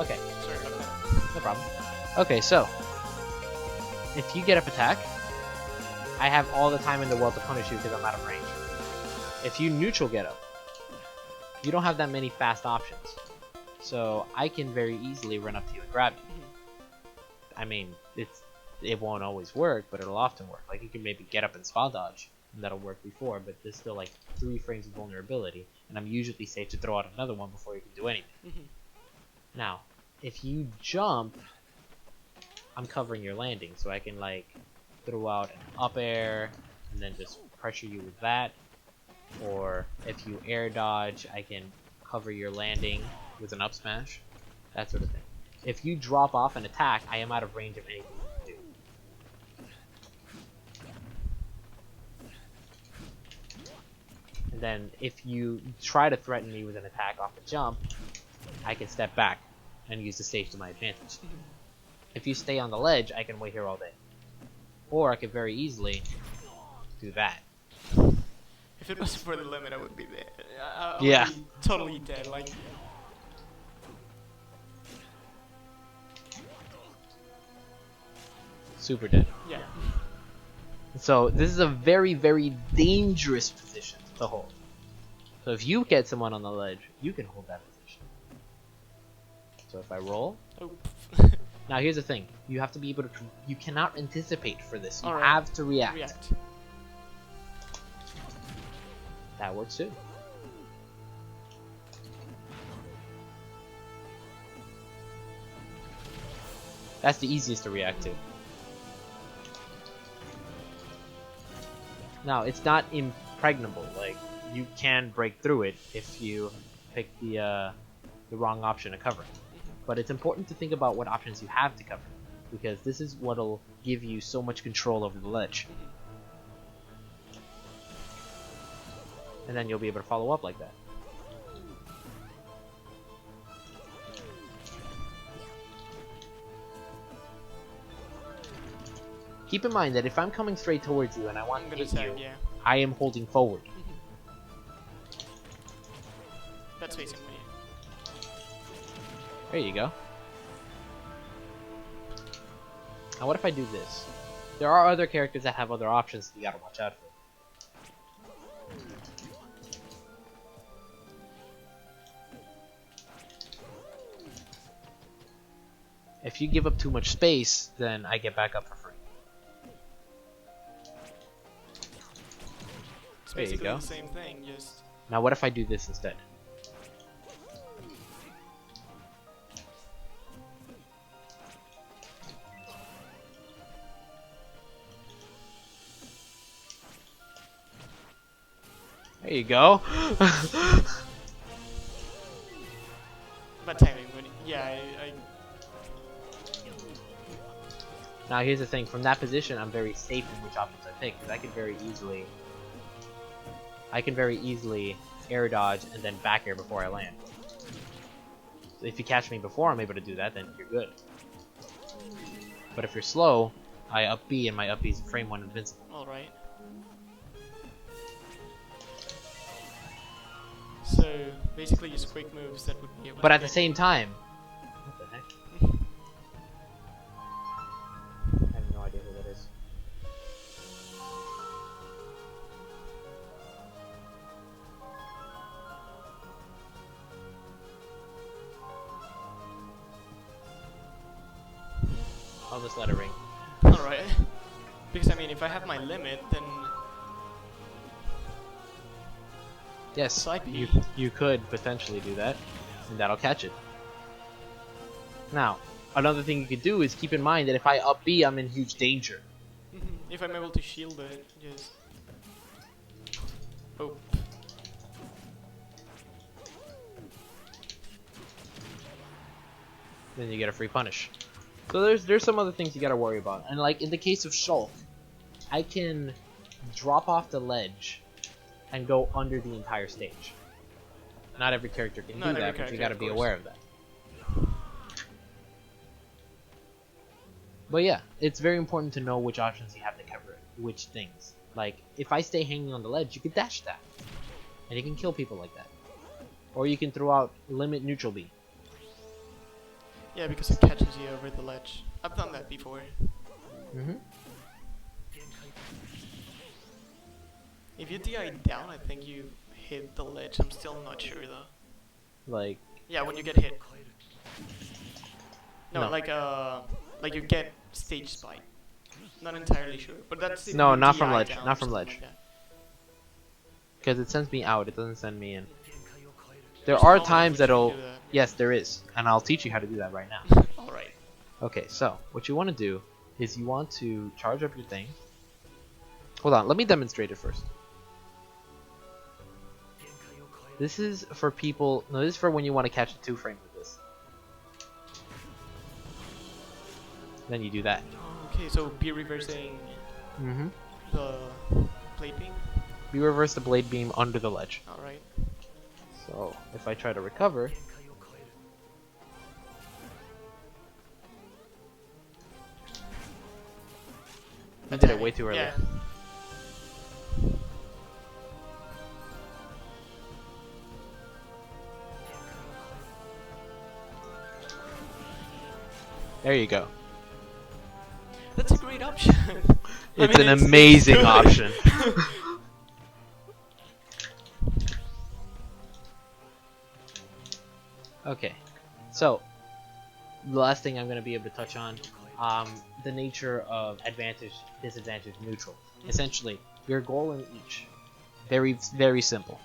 Okay, Sorry about that. no problem. Okay, so if you get up attack, I have all the time in the world to punish you because I'm out of range. If you neutral get up, you don't have that many fast options. So I can very easily run up to you and grab you. I mean, it won't always work, but it'll often work. Like, you can maybe get up and spot dodge, and that'll work before, but there's still like 3 frames of vulnerability, and I'm usually safe to throw out another one before you can do anything. Now, if you jump, I'm covering your landing, so I can like throw out an up air and then just pressure you with that. Or if you air dodge, I can cover your landing with an up smash, that sort of thing. If you drop off an attack, I am out of range of anything you can do. And then if you try to threaten me with an attack off a jump, I can step back and use the stage to my advantage. If you stay on the ledge, I can wait here all day. Or I could very easily do that. If it wasn't for the limit, I would be there. I would Yeah. be totally dead. Like, Super dead. yeah. So this is a very, very dangerous position to hold. So if you get someone on the ledge, you can hold that position. So if I roll, Oh. now here's the thing: you have to be able to. You cannot anticipate for this. You Alright. have to react. React. That works too. That's the easiest to react to. Now, it's not impregnable. Like, you can break through it if you pick the wrong option to cover. But it's important to think about what options you have to cover, because this is what'll give you so much control over the ledge. And then you'll be able to follow up like that. Keep in mind that if I'm coming straight towards you and I want to hit you, yeah. I am holding forward. That's facing me. There you go. Now what if I do this? There are other characters that have other options that you gotta watch out for. If you give up too much space, then I get back up for free. It's There you basically go. the same thing, just... Now what if I do this instead? There you go. But timing, but yeah, I Now here's the thing, from that position I'm very safe in which options I pick, because I can very easily air dodge and then back air before I land. So if you catch me before I'm able to do that, then you're good. But if you're slow, I up B and my up B is frame 1 invincible. alright. So basically just quick moves that would be able But to at the get same time, what the heck? I have no idea who that is. I'll just let it ring. Alright. Because I mean if I have my limit then Yes, Side B. you could potentially do that, and that'll catch it. Now, another thing you could do is keep in mind that if I up B, I'm in huge danger. if I'm able to shield it, just oh. Then you get a free punish. So there's some other things you gotta worry about. And like in the case of Shulk, I can drop off the ledge and go under the entire stage. Not every character can do that, but you gotta be aware of that. But yeah, it's very important to know which options you have to cover which things. Like, if I stay hanging on the ledge, you can dash that. And you can kill people like that. Or you can throw out limit neutral B. Yeah, because it catches you over the ledge. I've done that before. Mm-hmm. If you DI down, I think you hit the ledge. I'm still not sure though. Like, Yeah, when you get hit. No, No. like you get stage spike. Not entirely sure, but that's if No, you not from DI ledge, down not or from something ledge. like that. because it sends me out, it doesn't send me in. There There's are knowledge times which that'll... can do that. Yes, there is. And I'll teach you how to do that right now. Alright. Okay, so, what you want to do is you want to charge up your thing. Hold on, let me demonstrate it first. This is for people... No, this is for when you want to catch a 2-frame with this. Then you do that. Okay, so be reversing Mm-hmm. the blade beam. You reverse the blade beam under the ledge. Alright. So, if I try to recover... I did it way too early. Yeah. There you go. That's a great option. It's an amazing good. option. Okay, so the last thing I'm going to be able to touch on, the nature of advantage, disadvantage, neutral. Essentially, your goal in each, very, very simple.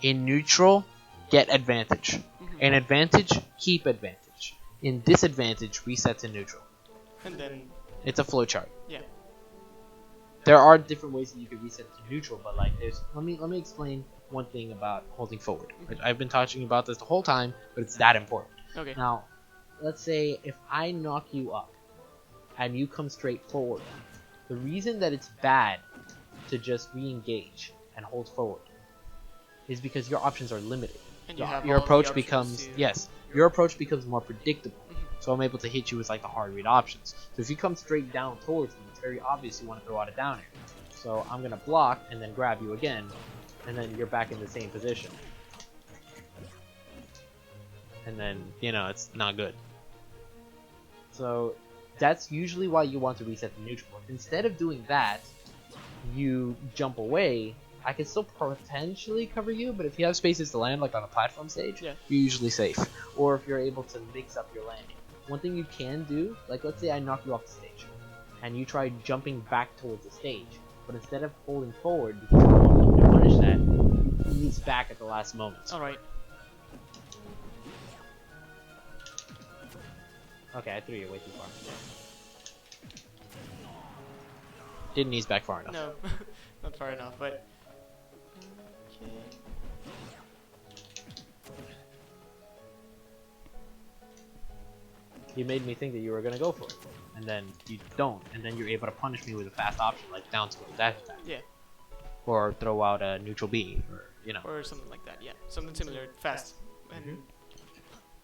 In neutral, get advantage. In advantage, keep advantage. In disadvantage, reset to neutral. And then, It's a flowchart. yeah. There are different ways that you could reset to neutral, but like there's let me explain one thing about holding forward. I've been talking about this the whole time, but it's that important. Okay. Now, let's say if I knock you up and you come straight forward, the reason that it's bad to just re-engage and hold forward is because your options are limited. And you have Your all the approach options becomes to- your approach becomes more predictable. So I'm able to hit you with like the hard read options. So if you come straight down towards me, it's very obvious you want to throw out a down air. So I'm gonna block and then grab you again, and then you're back in the same position. And then, you know, it's not good. So that's usually why you want to reset the neutral. Instead of doing that, you jump away. I can still potentially cover you, but if you have spaces to land, like on a platform stage, Yeah. you're usually safe. Or if you're able to mix up your landing. One thing you can do, like let's say I knock you off the stage, and you try jumping back towards the stage, but instead of holding forward, because you want to punish that, you ease back at the last moment. Alright. Okay, I threw you way too far. Didn't ease back far enough. No, not far enough, but... Okay. You made me think that you were gonna go for it, and then you don't, and then you're able to punish me with a fast option like down to a dash attack. Yeah. Or throw out a neutral B, or Or something like that. Yeah, something similar, fast, and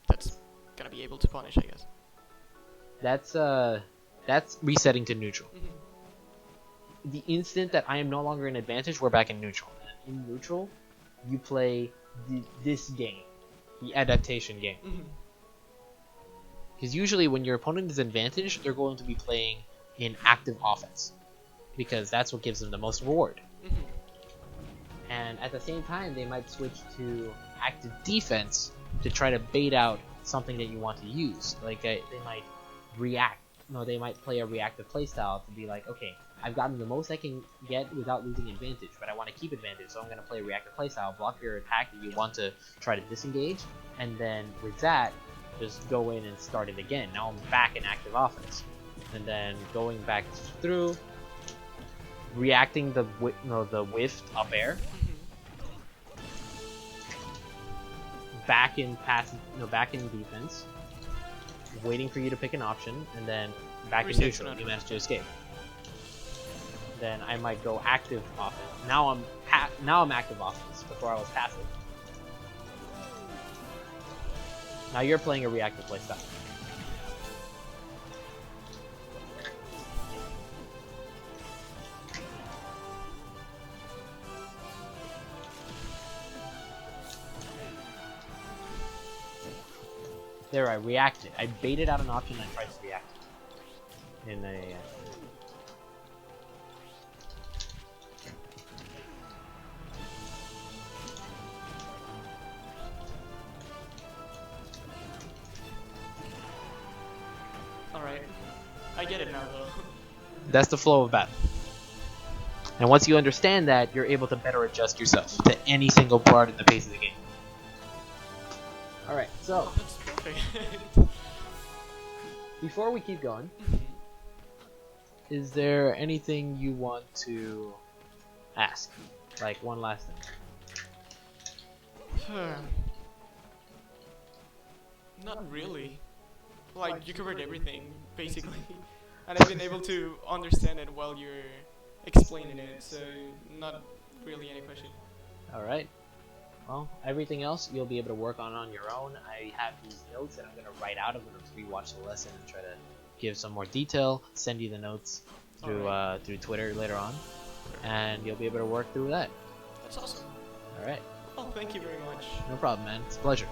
that's gonna be able to punish, I guess. That's resetting to neutral. Mm-hmm. The instant that I am no longer in advantage, we're back in neutral. And in neutral, you play this game, the adaptation game. Because usually when your opponent is advantaged, they're going to be playing in active offense, because that's what gives them the most reward. And at the same time, they might switch to active defense to try to bait out something that you want to use. Like they might react. No, they might play a reactive playstyle to be like, okay, I've gotten the most I can get without losing advantage, but I want to keep advantage, so I'm going to play a reactive playstyle, block your attack that you want to try to disengage, and then with that, just go in and start it again. Now I'm back in active offense, and then going back through, reacting the whiffed up air, back in defense, waiting for you to pick an option, and then back in neutral. You managed to escape. Then I might go active offense. Now I'm active offense. Before I was passive. Now you're playing a reactive playstyle. There, I reacted. I baited out an option and I tried to react. In a... Alright. I get it now, though. That's the flow of battle. And once you understand that, you're able to better adjust yourself to any single part of the pace of the game. Alright, so... That's perfect. Before we keep going, is there anything you want to ask? Like, one last thing. Not really. Like, you covered everything, basically. And I've been able to understand it while you're explaining it, so not really any question. Alright. Well, everything else you'll be able to work on your own. I have these notes that I'm going to write out. I'm going to rewatch the lesson and try to give some more detail, send you the notes through through Twitter later on, and you'll be able to work through that. That's awesome. Alright. Well, thank you very much. No problem, man. It's a pleasure.